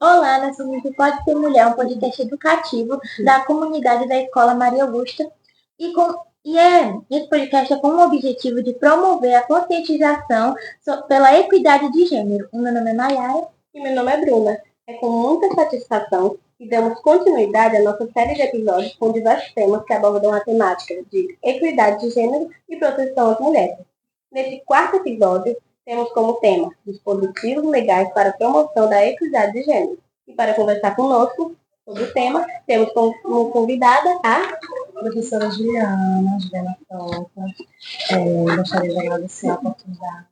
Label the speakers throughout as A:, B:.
A: Olá, nós somos do Pode Ser Mulher, um podcast educativo da comunidade da Escola Maria Augusta. Esse podcast é com o objetivo de promover a conscientização pela equidade de gênero. O meu nome é Nayara.
B: E meu nome é Bruna. É com muita satisfação que damos continuidade à nossa série de episódios com diversos temas que abordam a temática de equidade de gênero e proteção às mulheres. Neste quarto episódio, temos como tema dispositivos legais para a promoção da equidade de gênero. E para conversar conosco sobre o tema, temos como convidada a
C: professora Juliana Frota. Gostaria de agradecer a oportunidade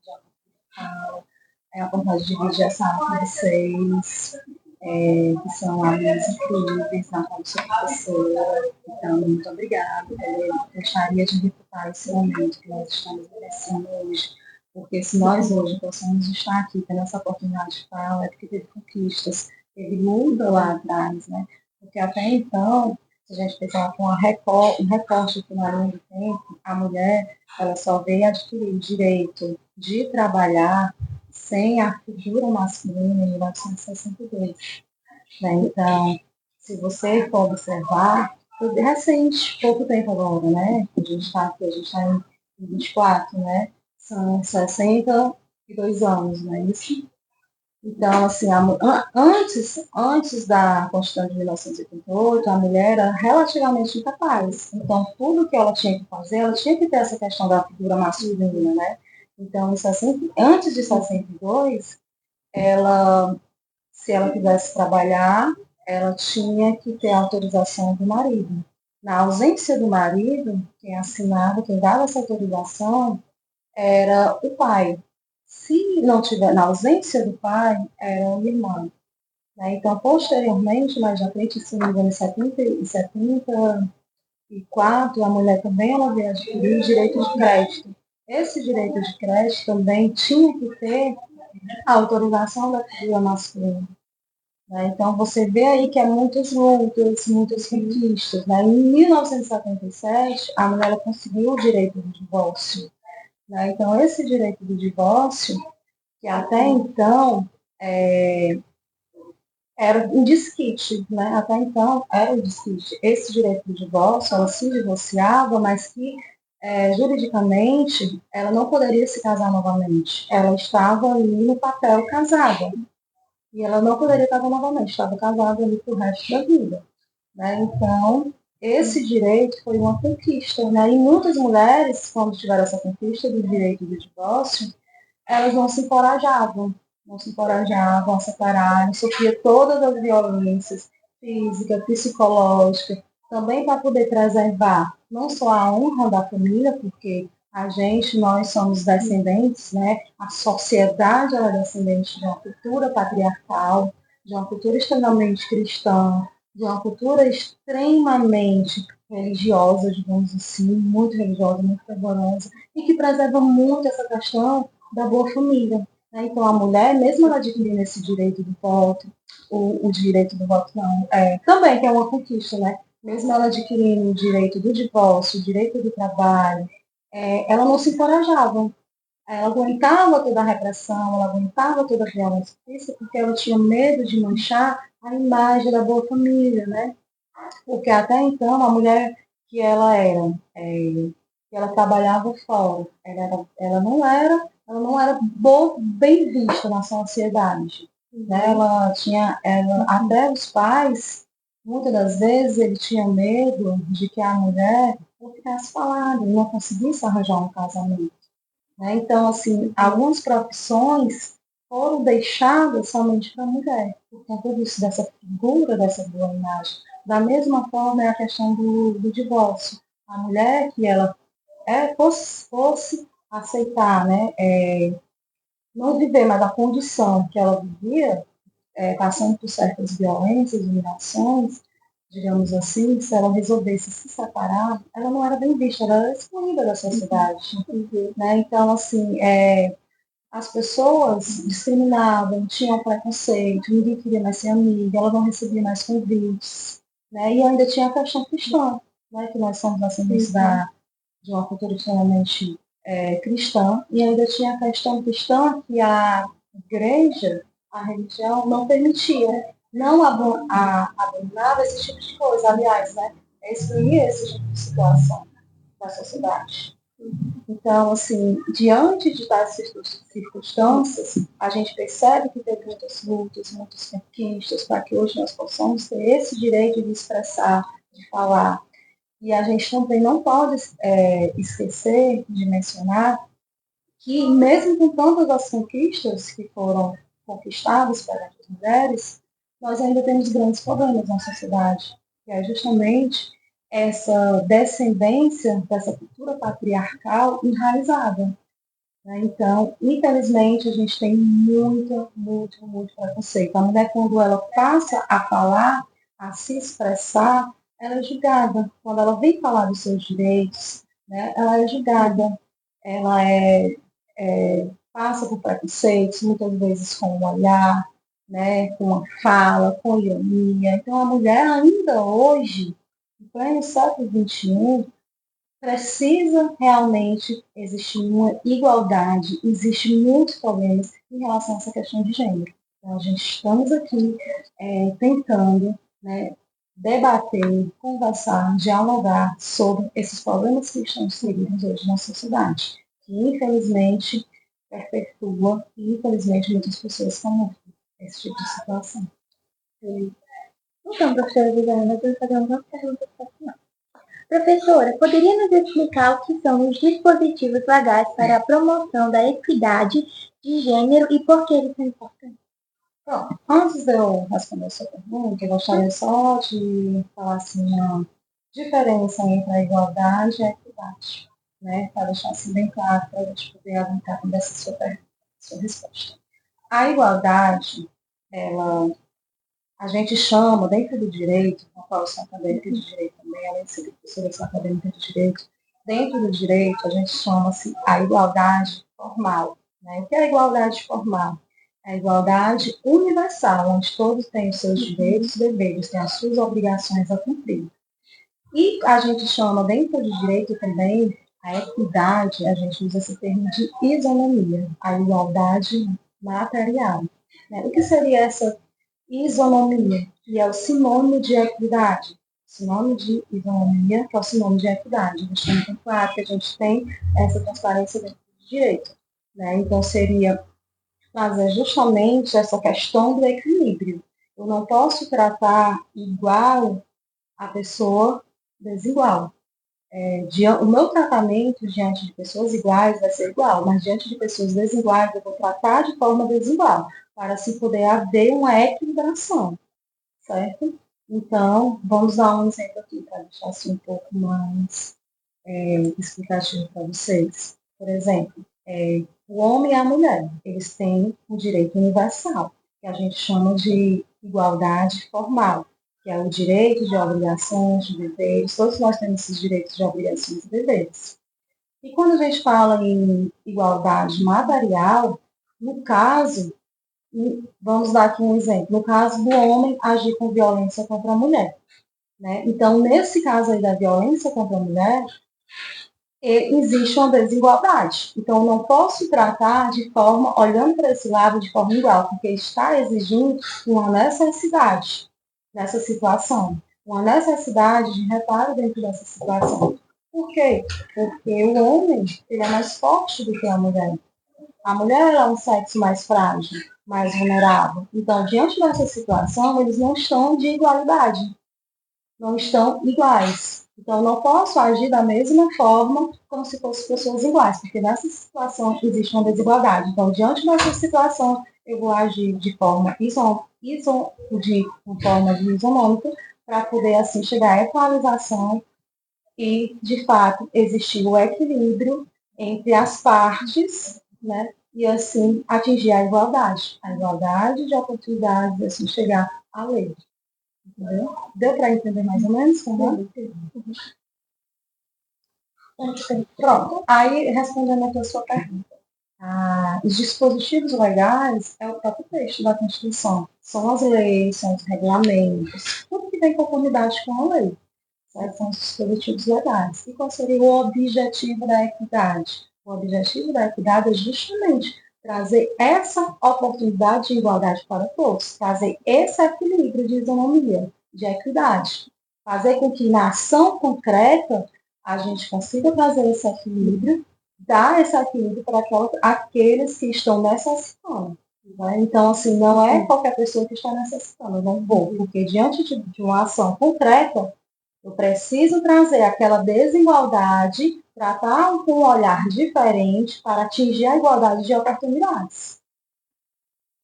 C: a oportunidade de dividir essa aula com vocês, que são alunos incríveis, na qual eu sou professora. Então, muito obrigada. Eu gostaria de recuperar esse momento que nós estamos vivenciando hoje, porque se nós hoje possamos estar aqui tendo essa oportunidade de fala, é porque teve conquistas, teve luta lá atrás, né? Porque até então, se a gente pensar com um recorte aqui na linha do tempo, a mulher ela só veio adquirir o direito de trabalhar sem a figura masculina em 1962. Né? Então, se você for observar, é recente, pouco tempo agora, né? A gente está aqui, a gente está em 24, né? São 62 anos, não é isso? Então, assim, antes da Constituição de 1988, a mulher era relativamente incapaz. Então, tudo que ela tinha que fazer, ela tinha que ter essa questão da figura masculina, né? Então, antes de 62, se ela quisesse trabalhar, ela tinha que ter a autorização do marido. Na ausência do marido, quem assinava, quem dava essa autorização, era o pai. Se não tiver, na ausência do pai, era o irmão. Né? Então, posteriormente, mais à frente, se não me engano, em 74, a mulher também ela veio adquirir o direito de crédito. Esse direito de crédito também tinha que ter a autorização da figura masculina. Né? Então, você vê aí que é muitas lutas, muitas conquistas. Né? Em 1977, a mulher ela conseguiu o direito do divórcio. Né? Então, esse direito do divórcio, que até então era um desquite, né? Até então era um desquite. Esse direito do divórcio, ela se divorciava, mas que juridicamente ela não poderia se casar novamente. Ela estava ali no papel casada. E ela não poderia casar novamente, estava casada ali pro resto da vida. Né? Então, esse direito foi uma conquista. Né? E muitas mulheres, quando tiveram essa conquista do direito do divórcio, elas não se encorajavam a separar, sofria todas as violências física, psicológica, também para poder preservar não só a honra da família, porque nós somos descendentes, né? A sociedade ela é descendente de uma cultura patriarcal, de uma cultura extremamente cristã, de uma cultura extremamente religiosa, digamos assim, muito religiosa, muito fervorosa, e que preserva muito essa questão da boa família. Né? Então, a mulher, mesmo ela adquirindo esse direito do voto, o direito do voto não, também que é uma conquista, né? Mesmo ela adquirindo o direito do divórcio, o direito do trabalho, ela não se encorajava. Ela aguentava toda a repressão, ela aguentava toda a violência física, porque ela tinha medo de manchar a imagem da boa família, né? Porque até então a mulher que ela era, que ela trabalhava fora, ela não era bem vista na sociedade. Né? Até os pais, muitas das vezes, ele tinha medo de que a mulher não ficasse falada, não conseguisse arranjar um casamento. Né? Então, assim, algumas profissões foram deixadas somente para a mulher, por conta disso, dessa figura, dessa boa imagem. Da mesma forma é a questão do divórcio. A mulher que ela fosse aceitar, né, não viver, mas a condição que ela vivia, passando por certas violências, humilhações, digamos assim, se ela resolvesse se separar, ela não era bem vista, ela era excluída da sociedade. Né? Então, assim, as pessoas discriminavam, tinham preconceito, ninguém queria mais ser amiga, ela não recebia mais convites. Né? E ainda tinha a questão cristã, né? Que nós somos ascendentes de uma cultura extremamente cristã, e ainda tinha a questão cristã que a igreja, a religião, não permitia não abominável esse tipo de coisa, aliás, né? Excluir esse tipo de situação da sociedade. Então, assim, diante de tais circunstâncias, a gente percebe que teve muitas lutas, muitas conquistas para que hoje nós possamos ter esse direito de expressar, de falar. E a gente também não pode esquecer de mencionar que, mesmo com todas as conquistas que foram conquistadas pelas mulheres, nós ainda temos grandes problemas na sociedade, que é justamente essa descendência dessa cultura patriarcal enraizada. Né? Então, infelizmente, a gente tem muito preconceito. A mulher, quando ela passa a falar, a se expressar, ela é julgada. Quando ela vem falar dos seus direitos, né, ela é julgada. Ela passa por preconceitos, muitas vezes com um olhar, né, com uma fala, com ironia. Então, a mulher ainda hoje, em pleno século XXI, precisa realmente existir uma igualdade. Existem muitos problemas em relação a essa questão de gênero. Então, a gente estamos aqui tentando, né, debater, conversar, dialogar sobre esses problemas que estão inseridos hoje na sociedade, que infelizmente perpetua e infelizmente muitas pessoas estão nesse tipo de situação.
A: Então, professora Viviane, eu vou fazer algumas perguntas para a senhora. Professora, poderia nos explicar o que são os dispositivos legais para a promoção da equidade de gênero e por que eles são importantes?
C: Pronto, antes de eu responder a sua pergunta, eu gostaria só de falar assim, uma diferença entre a igualdade e a equidade, né? Para deixar assim bem claro, para a gente poder avançar dessa sua resposta. A igualdade, a gente chama, dentro do direito, a qual eu sou acadêmica de direito também, além de ser professora, eu sou acadêmica de direito, dentro do direito a gente chama-se a igualdade formal. Né? O que é a igualdade formal? É a igualdade universal, onde todos têm os seus direitos e deveres, têm as suas obrigações a cumprir. E a gente chama, dentro do direito também, a equidade, a gente usa esse termo de isonomia, a igualdade material. Né? O que seria essa isonomia, que é o sinônimo de equidade? Sinônimo de isonomia, que é o sinônimo de equidade. Deixando bem claro que a gente tem essa transparência dentro do direito. Né? Então, seria fazer justamente essa questão do equilíbrio. Eu não posso tratar igual a pessoa desigual. O meu tratamento diante de pessoas iguais vai ser igual, mas diante de pessoas desiguais eu vou tratar de forma desigual, para assim poder haver uma equilibração, certo? Então, vamos dar um exemplo aqui para deixar assim um pouco mais explicativo para vocês. Por exemplo, o homem e a mulher, eles têm um direito universal, que a gente chama de igualdade formal, que é o direito de obrigações, de deveres, todos nós temos esses direitos de obrigações e deveres. E quando a gente fala em igualdade material, no caso, vamos dar aqui um exemplo, no caso do homem agir com violência contra a mulher. Né? Então, nesse caso aí da violência contra a mulher, existe uma desigualdade. Então, eu não posso tratar de forma, olhando para esse lado de forma igual, porque está exigindo uma necessidade nessa situação, uma necessidade de reparo dentro dessa situação. Por quê? Porque o homem ele é mais forte do que a mulher. A mulher é um sexo mais frágil, mais vulnerável. Então, diante dessa situação, eles não estão de igualdade, não estão iguais. Então, não posso agir da mesma forma como se fossem pessoas iguais, porque nessa situação existe uma desigualdade. Então, diante dessa situação, eu vou agir de forma isonômica para poder, assim, chegar à equalização e, de fato, existir o equilíbrio entre as partes, né? E, assim, atingir a igualdade de oportunidades, assim, chegar à lei. Entendeu? Deu para entender mais ou menos? Uhum. Pronto. Aí, respondendo aqui a sua pergunta. Os dispositivos legais é o próprio texto da Constituição. São as leis, são os regulamentos, tudo que tem conformidade com a lei. Certo? São os dispositivos legais. E qual seria o objetivo da equidade? O objetivo da equidade é justamente trazer essa oportunidade de igualdade para todos, trazer esse equilíbrio de isonomia, de equidade, fazer com que na ação concreta a gente consiga trazer esse equilíbrio, dar esse equilíbrio para aqueles que estão necessitando. Né? Então, assim, não é qualquer pessoa que está necessitando, eu não vou, porque diante de uma ação concreta, eu preciso trazer aquela desigualdade, tratar com um olhar diferente para atingir a igualdade de oportunidades.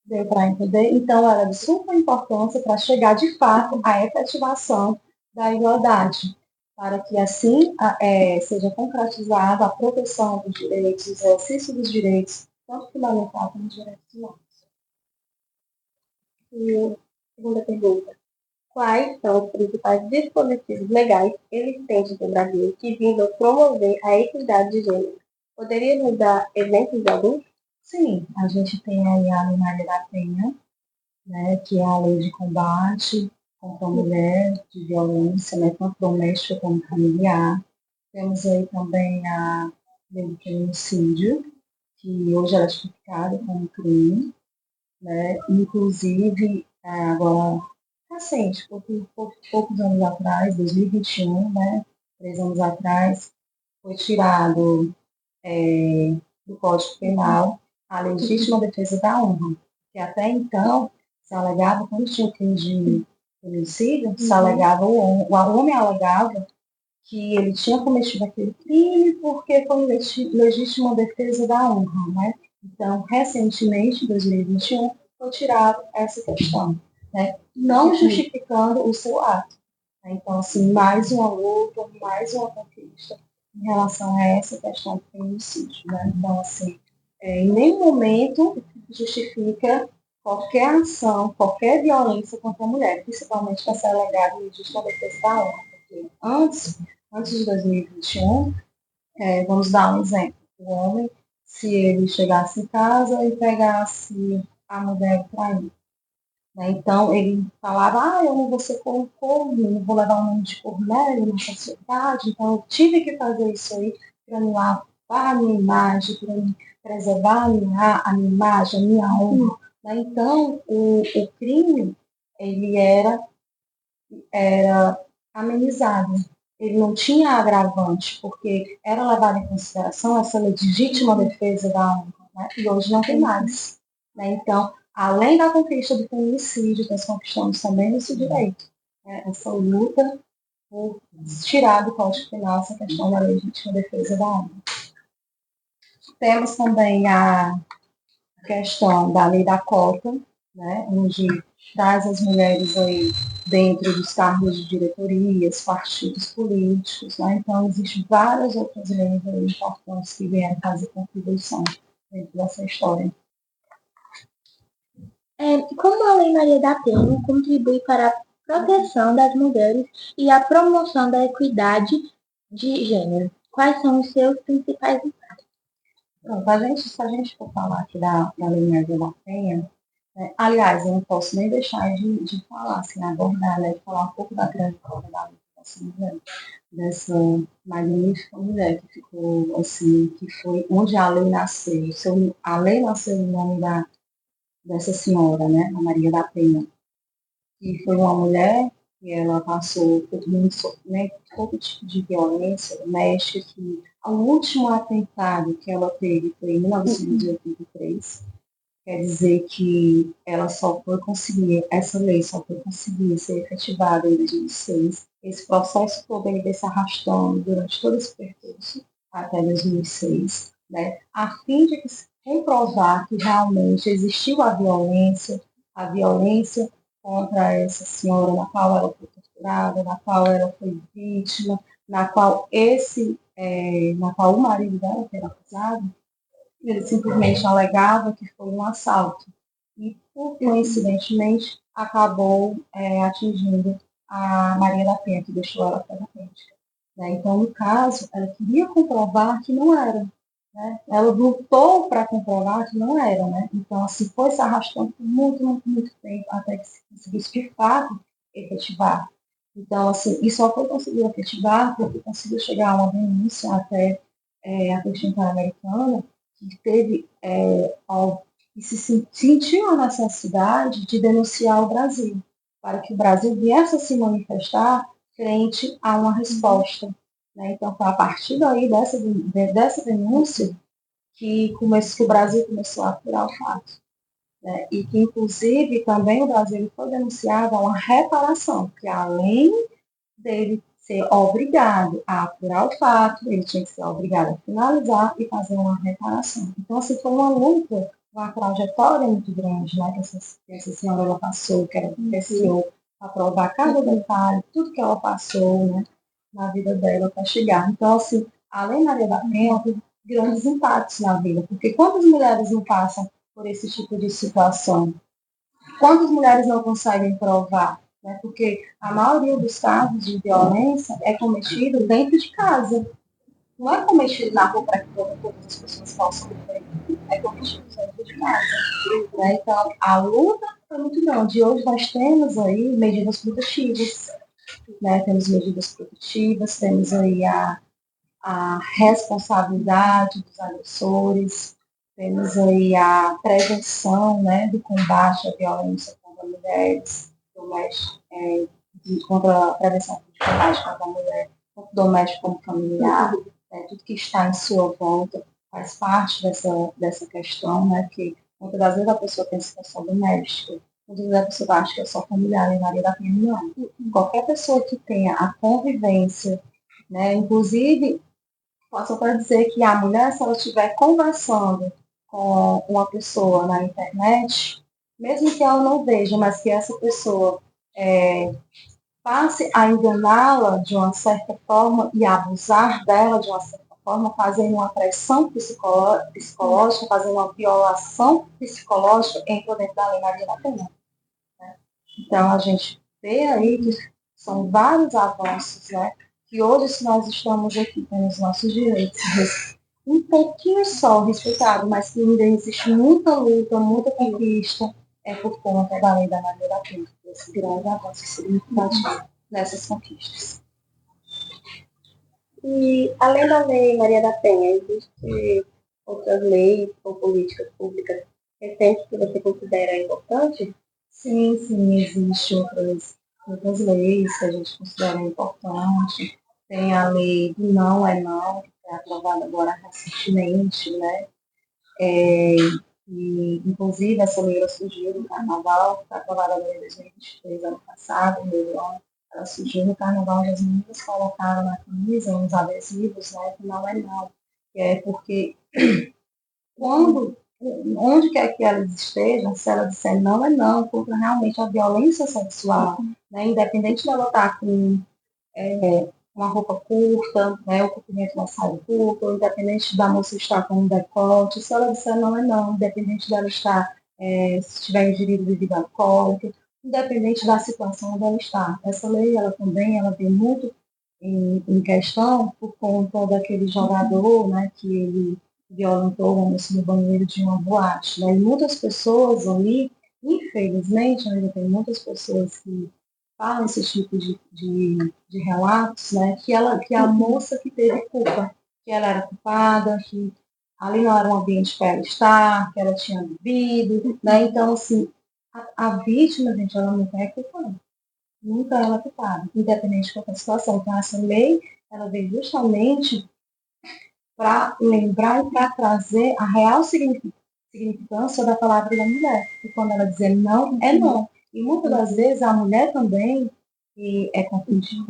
C: Deu para entender? Então, ela é de super importância para chegar, de fato, à efetivação da igualdade, para que, assim, seja concretizada a proteção dos direitos, o exercício dos direitos, tanto fundamental como direitos humanos.
B: E segunda pergunta. Quais são os principais dispositivos legais existentes no Brasil que visam promover a equidade de gênero? Poderia nos dar exemplos de alguns?
C: Sim, a gente tem aí a Lei Maria da Penha, né, que é a lei de combate contra a mulher, de violência, né, tanto doméstica como familiar. Temos aí também a lei do feminicídio, que hoje ela é tipificada como crime, né, inclusive agora recente, poucos anos atrás, 2021, né, 3 anos atrás, foi tirado do Código Penal a legítima defesa da honra, que até então se alegava, quando tinha o crime de feminicídio, se alegava o homem alegava que ele tinha cometido aquele crime porque foi legítima defesa da honra, né? Então, recentemente, em 2021, foi tirado essa questão, né? Não justificando o seu ato. Né? Então, assim, mais uma luta, mais uma conquista em relação a essa questão do feminicídio, né? Então, assim, em nenhum momento justifica qualquer ação, qualquer violência contra a mulher, principalmente para ser alegada e legítima defesa da honra, porque antes de 2021, vamos dar um exemplo. O homem, se ele chegasse em casa e pegasse a mulher para ir, né? Então, ele falava, eu não vou ser corno, não vou levar um nome de cornélio na sociedade, então eu tive que fazer isso aí para me lavar a minha imagem, para me preservar a minha imagem, a minha honra. Né? Então, o crime, ele era amenizado. Ele não tinha agravante, porque era levado em consideração essa legítima defesa da honra, né? E hoje não tem mais. Né? Então, além da conquista do feminicídio, nós conquistamos também esse direito. Né? Essa luta por tirar do Código Penal essa questão da legítima defesa da honra. Temos também a questão da lei da cota, né? Onde traz as mulheres aí dentro dos cargos de diretorias, partidos políticos, né? Então, existem várias outras leis aí importantes que vieram fazer contribuição dentro dessa história.
A: Como a Lei Maria da Penha contribui para a proteção das mulheres e a promoção da equidade de gênero? Quais são os seus principais impactos?
C: Então, se a gente for falar aqui da Lei Maria da Penha, aliás, eu não posso nem deixar de falar, assim, abordar, né, de falar um pouco da trajetória dessa mulher, dessa magnífica mulher que ficou, assim, que foi onde a lei nasceu. A lei nasceu em nome dessa senhora, né, a Maria da Penha, que foi uma mulher que ela passou por muito, né, todo tipo de violência doméstica, que o último atentado que ela teve foi em 1983. Quer dizer que ela só foi conseguir, essa lei só foi conseguir ser efetivada em 2006. Esse processo todo ele veio se arrastando durante todo esse percurso até 2006, né, a fim de comprovar que realmente existiu a violência contra essa senhora, na qual ela foi torturada, na qual ela foi vítima, na qual o marido dela, que era acusado, ele simplesmente alegava que foi um assalto. E, coincidentemente, acabou atingindo a Maria da Penha, que deixou ela paraplégica. Né? Então, no caso, ela queria comprovar que não era. Né? Ela lutou para comprovar que não era. Né? Então, assim, foi se arrastando por muito, muito, muito tempo até que se conseguisse, de fato, efetivar. Então, assim, e só foi conseguir efetivar porque conseguiu chegar a uma denúncia até a Corte Interamericana, que teve, que se sentiu a necessidade de denunciar o Brasil, para que o Brasil viesse a se manifestar frente a uma resposta. Né? Então, foi a partir daí, dessa denúncia, que o Brasil começou a apurar o fato. Né? E que, inclusive, também o Brasil foi denunciado a uma reparação, que além dele ser obrigado a apurar o fato, ele tinha que ser obrigado a finalizar e fazer uma reparação. Então, assim, foi uma luta, uma trajetória muito grande, né, que essa senhora ela passou, que ela vivenciou, para provar cada detalhe, tudo que ela passou, né, na vida dela para chegar. Então, assim, além de Maria da Penha, teve grandes impactos na vida, porque quantas mulheres não passam por esse tipo de situação? Quantas mulheres não conseguem provar? Né? Porque a maioria dos casos de violência é cometido dentro de casa. Não é cometido na rua para que todas as pessoas possam ver. É cometido dentro de casa. Né? Então, a luta foi muito grande. E hoje nós temos aí medidas protetivas. Né? Temos medidas protetivas, temos aí a responsabilidade dos agressores, temos aí a prevenção, né, do combate à violência contra mulheres, contra a prevenção de combate contra a mulher, tanto doméstico como familiar, né, tudo que está em sua volta faz parte dessa questão, né, que muitas das vezes a pessoa tem situação doméstica, muitas vezes a pessoa acha que é só familiar, e Maria da Penha não. Qualquer pessoa que tenha a convivência, né, inclusive posso até dizer que a mulher, se ela estiver conversando com uma pessoa na internet, mesmo que ela não veja, mas que essa pessoa passe a enganá-la de uma certa forma e abusar dela de uma certa forma, fazendo uma pressão psicológica, fazendo uma violação psicológica, entra dentro da lei Maria da Penha. Né? Então, a gente vê aí que são vários avanços, né? Que hoje, se nós estamos aqui tendo os nossos direitos um pouquinho só respeitado, mas que ainda existe muita luta, muita conquista, é por conta da lei da Maria da Penha, esse grande avanço significativo nessas conquistas.
B: E, além da lei Maria da Penha, existem outras leis ou políticas públicas recentes que você considera importante?
C: Sim, existem outras leis que a gente considera importante. Tem a lei do não é não, que foi aprovada agora recentemente, né? E, inclusive, essa lei ela surgiu no Carnaval, foi aprovada agora em 2023, ano passado, no meio do ano. Ela surgiu no Carnaval, e as meninas colocaram na camisa uns adesivos, né? Que não é não. Que é porque onde quer que elas estejam, se ela disser não é não, contra realmente a violência sexual, né? Independente dela estar com uma roupa curta, né, o comprimento da saia curta, ou independente da moça estar com um decote, se ela disser não é não, independente dela estar, se estiver ingerindo bebida alcoólica, independente da situação onde ela está. Essa lei, ela também, ela vem muito em questão por conta daquele jogador, né, que ele violentou uma moça no banheiro de uma boate, né, e muitas pessoas ali, infelizmente, ainda tem muitas pessoas que falam esse tipo de relatos, né, que a moça que teve culpa, que ela era culpada, que ali não era um ambiente para ela estar, que ela tinha bebido, né, então, assim, a vítima, gente, ela nunca é culpada, nunca ela é culpada, independente de qualquer situação. Então, essa lei, ela veio justamente para lembrar e para trazer a real significância da palavra da mulher, e quando ela dizer não, é não. E muitas das vezes a mulher também, que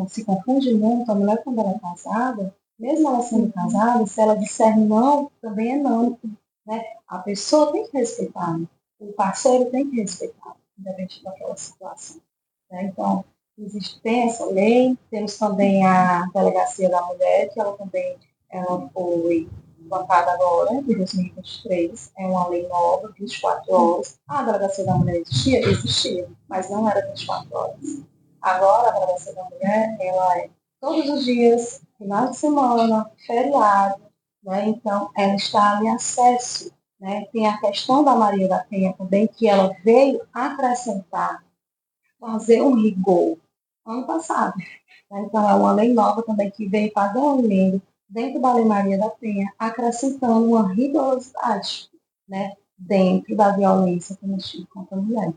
C: se confunde muito, a mulher quando ela é casada, mesmo ela sendo casada, se ela disser não, também é não. Né? A pessoa tem que respeitar, né? O parceiro tem que respeitar, independente daquela situação. Né? Então, tem essa lei, temos também a Delegacia da Mulher, que ela foi votada agora, em 2023, é uma lei nova, 24 horas. A Delegacia da Mulher existia? Existia, mas não era 24 horas. Agora, a Delegacia da Mulher, ela é todos os dias, final de semana, feriado, né? Então, ela está em acesso. Né? Tem a questão da Maria da Penha também, que ela veio acrescentar, fazer um rigor ano passado. Né? Então, é uma lei nova também que veio fazer um emenda dentro da Lei Maria da Penha, acrescentando uma rigorosidade, né, dentro da violência cometida contra a mulher.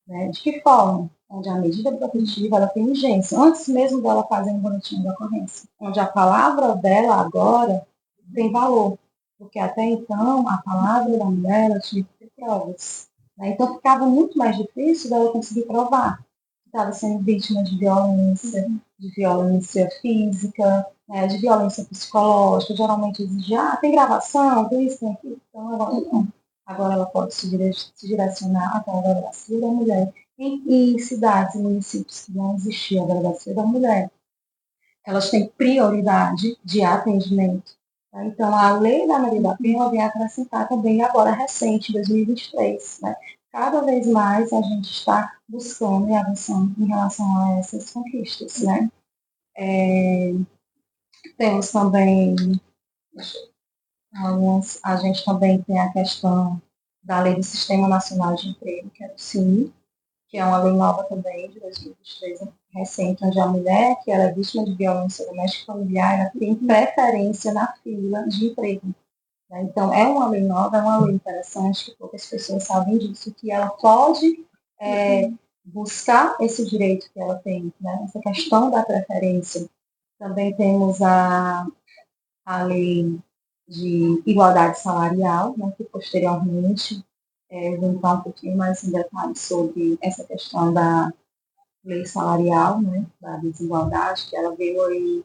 C: Né? De que forma? Onde a medida protetiva ela tem urgência, antes mesmo dela fazer um boletim de ocorrência. Onde a palavra dela agora tem valor, porque até então a palavra da mulher ela tinha que ter provas. Né? Então ficava muito mais difícil dela conseguir provar que estava sendo vítima de violência física, né? De violência psicológica. Geralmente exigia, tem gravação, tem isso, tem aquilo. Então agora não. Agora ela pode se direcionar até a delegacia da mulher. Em cidades e municípios que não existia a delegacia da mulher, elas têm prioridade de atendimento. Tá? Então, a lei da Maria da Penha vem acrescentar também, agora recente, 2023. Né? Cada vez mais a gente está buscando e avançando em relação a essas conquistas. Né? Temos também, a gente também tem a questão da lei do Sistema Nacional de Emprego, que é o SINE, que é uma lei nova também, de 2023, recente, onde a mulher que era vítima de violência doméstica familiar ela tem preferência na fila de emprego. Né? Então, é uma lei nova, é uma lei interessante, que poucas pessoas sabem disso, que ela pode buscar esse direito que ela tem, né? Essa questão da preferência. Também temos a lei de igualdade salarial, né, que posteriormente vou entrar um pouquinho mais em detalhes sobre essa questão da lei salarial, né, da desigualdade, que ela veio aí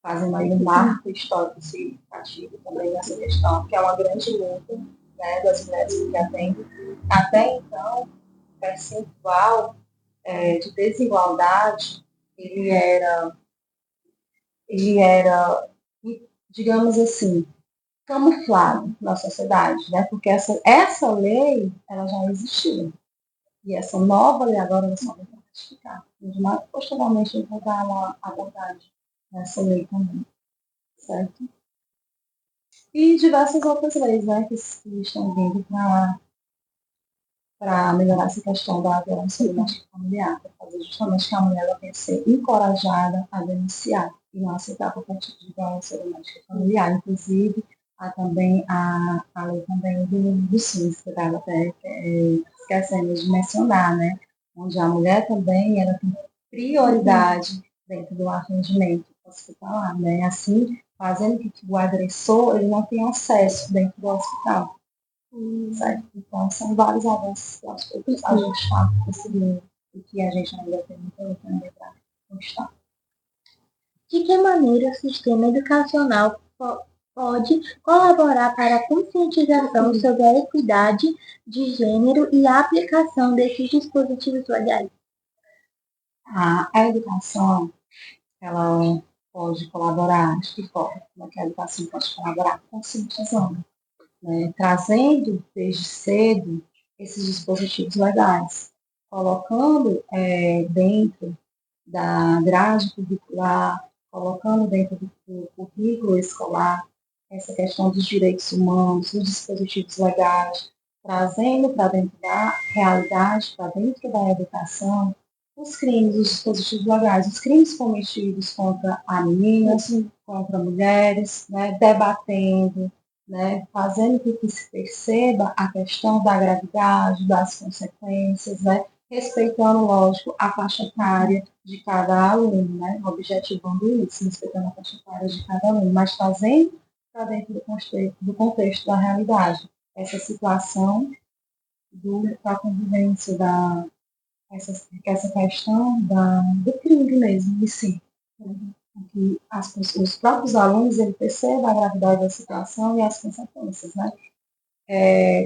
C: fazendo aí um marco histórico significativo também nessa questão, que é uma grande luta, né, das mulheres que atendem. Até então, o percentual de desigualdade, ele era, digamos assim, camuflado na sociedade, né? Porque essa lei, ela já existia. E essa nova lei agora ela só vai ratificar. Mas, posteriormente, eu vou dar uma abordagem nessa lei também, certo? E diversas outras leis, né, que estão vindo para melhorar essa questão da violência doméstica familiar, para fazer justamente que a mulher ela tenha que ser encorajada a denunciar e não aceitar qualquer tipo de violência doméstica familiar. Inclusive, há também a lei também do SUS, que eu estava até esquecendo de mencionar, né? Onde a mulher também ela tem prioridade dentro do atendimento hospitalar, né? Assim, fazendo com que o agressor ele não tenha acesso dentro do hospital. Certo? Então, são vários avanços que aos poucos a gente está conseguindo e que a gente ainda tem muita luta para conquistar.
A: De que maneira o sistema educacional pode colaborar para a conscientização sobre a equidade de gênero e a aplicação desses dispositivos legais?
C: A educação, ela pode colaborar, de que forma? Como é que a educação pode colaborar? Conscientizando, né? Trazendo desde cedo esses dispositivos legais, colocando dentro da grade curricular, colocando dentro do currículo escolar essa questão dos direitos humanos, dos dispositivos legais, trazendo para dentro da realidade, para dentro da educação, os crimes, os dispositivos legais, os crimes cometidos contra meninas, contra mulheres, né, debatendo, né, fazendo com que se perceba a questão da gravidade, das consequências, né, respeitando, lógico, a faixa etária de cada aluno, né, objetivando isso, respeitando a faixa etária de cada aluno, mas trazendo para dentro do contexto da realidade essa situação da convivência, essa questão do crime mesmo em si. Né? Que os próprios alunos ele percebam a gravidade da situação e as consequências. Né?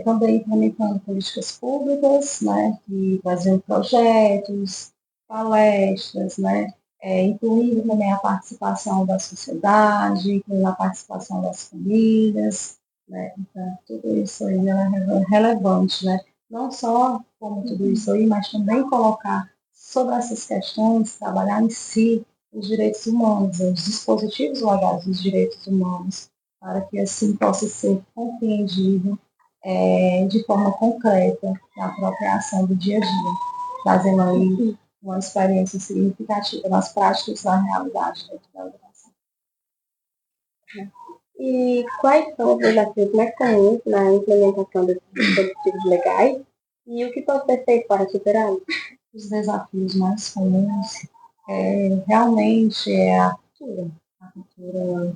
C: Também implementando políticas públicas, né, que fazendo projetos, palestras, né, incluindo também a participação da sociedade, incluindo a participação das famílias, né, então tudo isso aí é relevante, né, não só como tudo isso aí, mas também colocar sobre essas questões, trabalhar em si os direitos humanos, os dispositivos legais dos direitos humanos, para que assim possa ser compreendido de forma concreta na própria ação do dia a dia, trazendo aí uma experiência significativa nas práticas da realidade dentro da educação.
B: E quais são os desafios mais comuns na implementação desses dispositivos legais e o que pode ser feito para superá-los?
C: Os desafios mais comuns realmente é a cultura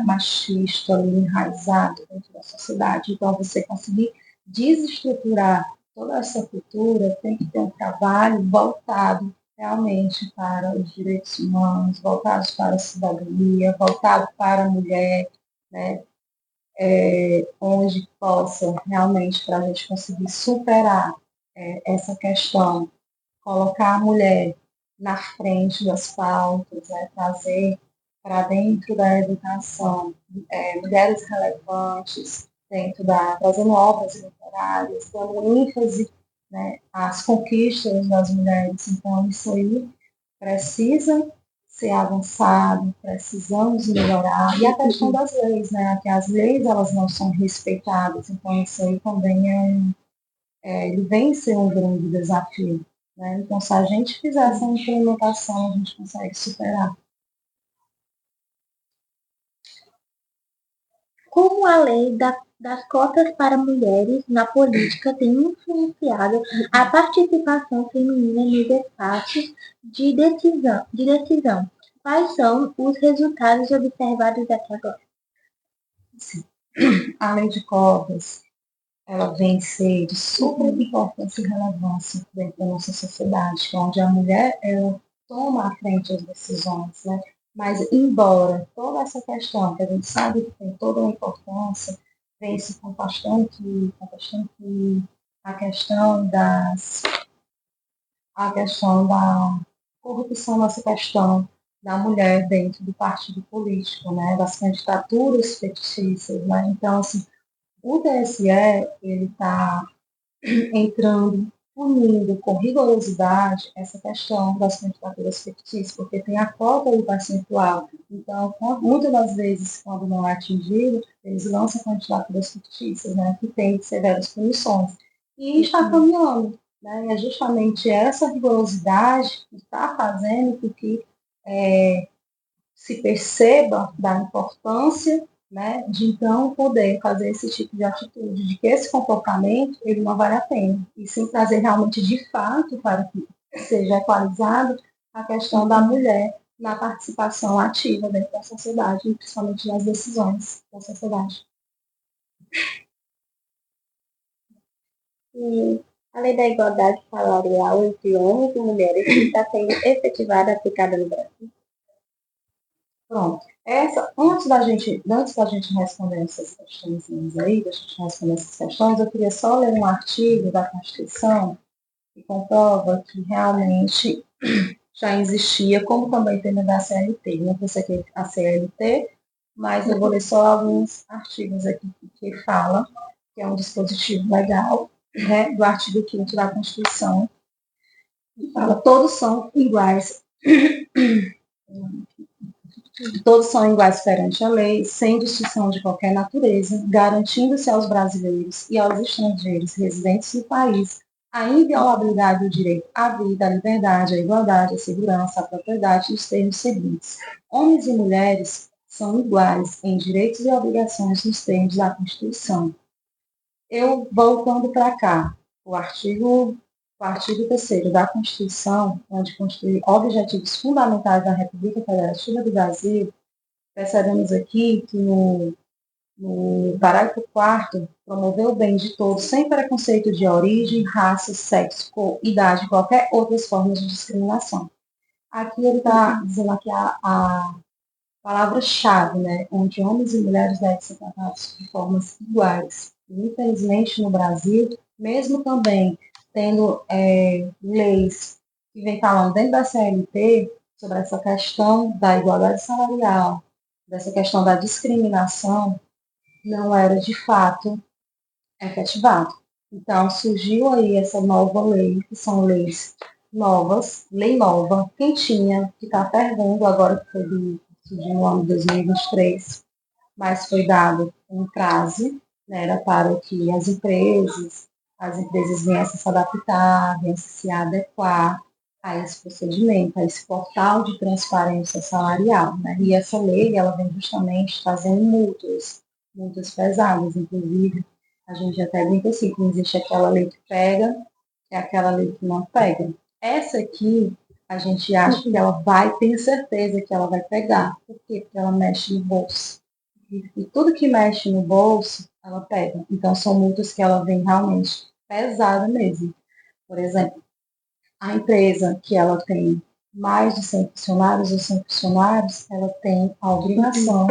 C: machista ali, enraizada dentro da sociedade. Então, você conseguir desestruturar toda essa cultura tem que ter um trabalho voltado realmente para os direitos humanos, voltados para a cidadania, voltado para a mulher, né? Onde possa realmente, para a gente conseguir superar essa questão, colocar a mulher na frente das pautas, trazer para dentro da educação mulheres relevantes, trazendo obras literárias, dando ênfase, né, às conquistas das mulheres. Então, isso aí precisa ser avançado, precisamos melhorar. E a questão das leis, né, que as leis elas não são respeitadas, então isso aí também ele vem ser um grande desafio. Né? Então, se a gente fizer essa implementação, a gente consegue superar.
A: Como a lei das cotas para mulheres na política tem influenciado a participação feminina nos espaços de decisão? Quais são os resultados observados até agora?
C: Sim. A lei de cotas, ela vem ser de super importância e relevância dentro da nossa sociedade, onde a mulher ela toma à frente as decisões, né? Mas, embora toda essa questão, que a gente sabe que tem toda uma importância, vem se com a questão a questão da corrupção, essa questão da mulher dentro do partido político, né? Das candidaturas fictícias, né? Então, assim, o TSE, ele está entrando, punindo com rigorosidade essa questão das candidaturas fictícias, porque tem a cota do percentual. Então, muitas das vezes, quando não é atingido, eles lançam candidaturas fictícias, né, que tem severas punições. E está caminhando. Né, e é justamente essa rigorosidade que está fazendo com que se perceba da importância, né, de então poder fazer esse tipo de atitude, de que esse comportamento ele não vale a pena, e sim trazer realmente de fato para que seja equalizado a questão da mulher na participação ativa dentro da sociedade, principalmente nas decisões da sociedade.
B: E a lei da igualdade salarial entre homens e mulheres está sendo efetivada e aplicada no Brasil?
C: Pronto. Antes da gente responder essas questões aí, da gente responder essas questões, eu queria só ler um artigo da Constituição que comprova que realmente já existia, como também tem no da CLT. Não pensei que a CLT, mas eu vou ler só alguns artigos aqui que fala que é um dispositivo legal, né, do artigo 5º da Constituição, que fala todos são iguais. Todos são iguais perante a lei, sem distinção de qualquer natureza, garantindo-se aos brasileiros e aos estrangeiros residentes do país a inviolabilidade do direito à vida, à liberdade, à igualdade, à segurança, à propriedade nos termos seguintes. Homens e mulheres são iguais em direitos e obrigações nos termos da Constituição. Eu, voltando para cá, o artigo 3º da Constituição, onde constitui objetivos fundamentais da República Federativa do Brasil, percebemos aqui que no parágrafo 4º, promover o bem de todos sem preconceito de origem, raça, sexo, cor, idade, qualquer outras formas de discriminação. Aqui ele está dizendo aqui a palavra-chave, né, onde homens e mulheres devem ser tratados de formas iguais. E, infelizmente, no Brasil, mesmo também tendo leis que vem falando dentro da CLT sobre essa questão da igualdade salarial, dessa questão da discriminação, não era de fato efetivado. Então, surgiu aí essa nova lei, que são leis novas, lei nova, quentinha, que está fervendo agora, que foi surgiu no ano de 2023, mas foi dado um prazo, né, era para que as empresas viessem se adaptar, viessem se adequar, a esse procedimento, a esse portal de transparência salarial, né? E essa lei, ela vem justamente trazendo multas pesadas, inclusive, a gente até brinca assim, que não existe aquela lei que pega, é aquela lei que não pega. Essa aqui, a gente acha que ela vai, tem certeza que ela vai pegar. Por quê? Porque ela mexe no bolso. E tudo que mexe no bolso, ela pega. Então, são multas que ela vem realmente pesada mesmo. Por exemplo, a empresa que ela tem mais de 100 funcionários ou 100 funcionários, ela tem a obrigação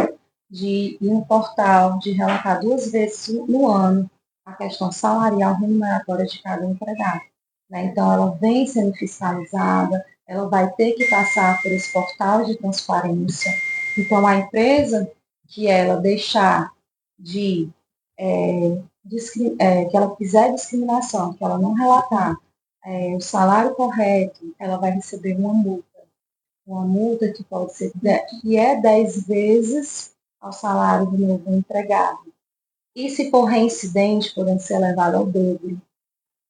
C: de ir no portal, de relatar 2 vezes no ano a questão salarial remuneratória de cada empregado. Né? Então, ela vem sendo fiscalizada, ela vai ter que passar por esse portal de transparência. Então, a empresa que ela deixar de, que ela fizer discriminação, que ela não relatar o salário correto, ela vai receber uma multa. Uma multa que pode ser que é 10 vezes ao salário do novo empregado. E se for reincidente, podendo ser elevado ao dobro.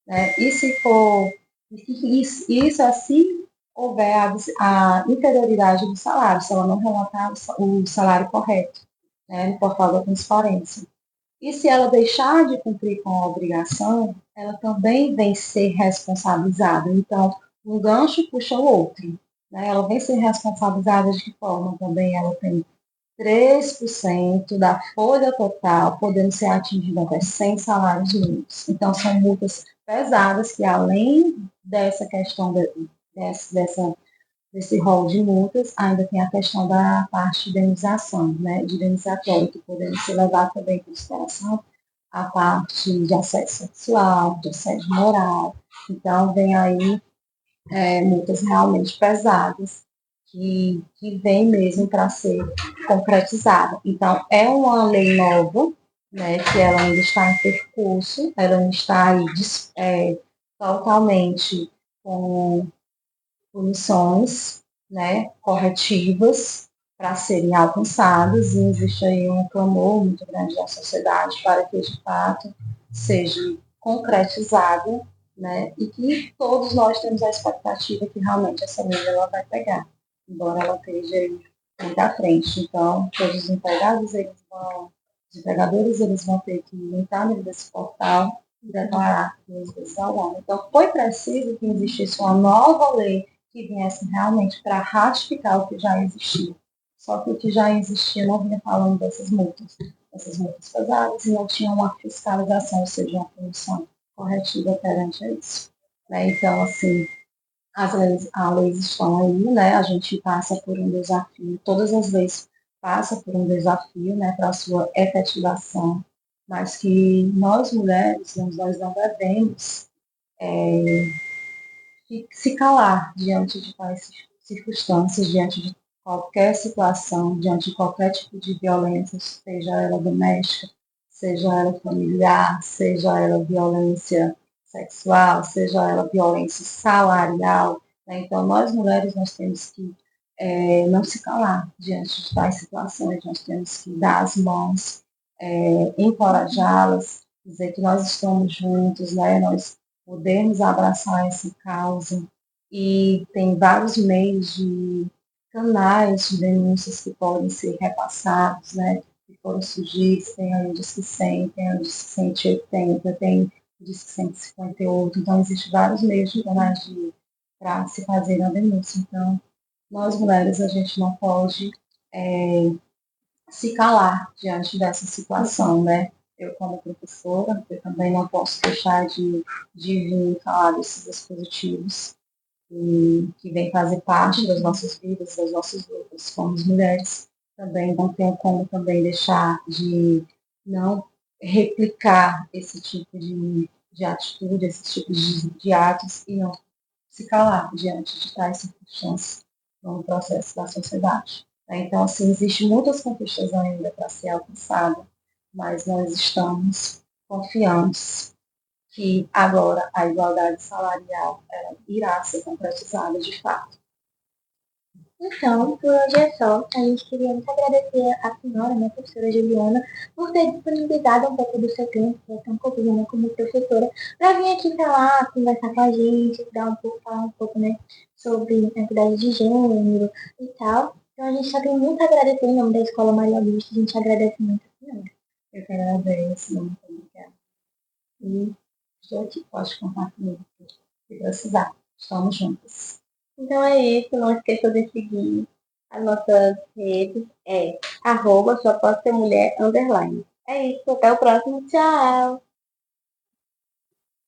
C: Né? E se for isso assim houver a interioridade do salário, se ela não relatar o salário correto, né, no portal da transparência. E se ela deixar de cumprir com a obrigação, ela também vem ser responsabilizada. Então, um gancho puxa o outro. Né? Ela vem ser responsabilizada de que forma? Também ela tem 3% da folha total, podendo ser atingida até 100 salários mínimos. Então, são multas pesadas que, além dessa questão desse rol de multas, ainda tem a questão da parte de indenização, né, de indenizatório, que podemos ser levar também em consideração a parte de assédio sexual, de assédio moral. Então, vem aí multas realmente pesadas que vem mesmo para ser concretizada. Então, é uma lei nova, né, que ela ainda está em percurso, ela ainda está aí totalmente com punições, né, corretivas para serem alcançadas, e existe aí um clamor muito grande da sociedade para que, de fato, seja concretizado, né, e que todos nós temos a expectativa que realmente essa lei ela vai pegar, embora ela esteja aí muito à frente. Então, todos os empregados, os empregadores, eles vão ter que entrar nesse portal e declarar 2 vezes ao ano. Então, foi preciso que existisse uma nova lei que viesse realmente para ratificar o que já existia. Só que o que já existia não vinha falando dessas multas pesadas, e não tinha uma fiscalização, ou seja, uma punição corretiva perante a isso. Né? Então, assim, as leis estão aí, né? A gente passa por um desafio, todas as leis passa por um desafio, né, para a sua efetivação, mas que nós mulheres, nós não devemos se calar diante de tais circunstâncias, diante de qualquer situação, diante de qualquer tipo de violência, seja ela doméstica, seja ela familiar, seja ela violência sexual, seja ela violência salarial. Né? Então, nós mulheres, nós temos que não se calar diante de tais situações, nós temos que dar as mãos, encorajá-las, dizer que nós estamos juntos, né? Nós podemos abraçar essa causa, e tem vários meios de canais de denúncias que podem ser repassados, né? Que foram surgidos, tem a Disque 100, tem a Disque 180, tem o Disque 158, então existem vários meios de canais para se fazer a denúncia. Então, nós mulheres, a gente não pode se calar diante dessa situação, né? Eu, como professora, eu também não posso deixar de vir falar desses dispositivos que vem fazer parte das nossas vidas, das nossas lutas como mulheres. Também não tenho como também deixar de não replicar esse tipo de atitude, esse tipo de atos, e não se calar diante de tais circunstâncias no processo da sociedade. Então, assim, existem muitas conquistas ainda para ser alcançada, mas nós estamos confiantes que agora a igualdade salarial ela irá ser concretizada de fato.
A: Então, por hoje é só. A gente queria muito agradecer a senhora, né, professora Juliana, por ter disponibilizado um pouco do seu tempo, que é tão corrida, né, como professora, para vir aqui falar, conversar com a gente, dar um pouco, falar um pouco, né, sobre a equidade de gênero e tal. Então, a gente só tem muito a agradecer em nome da Escola Maria Augusta. A gente agradece muito a senhora.
C: Eu que agradeço, muito obrigada. E estou aqui, pode contar comigo. Se precisar, estamos juntos.
B: Então é isso, não esqueça de seguir as nossas redes, @só pode ser mulher _. É isso, até o próximo, tchau!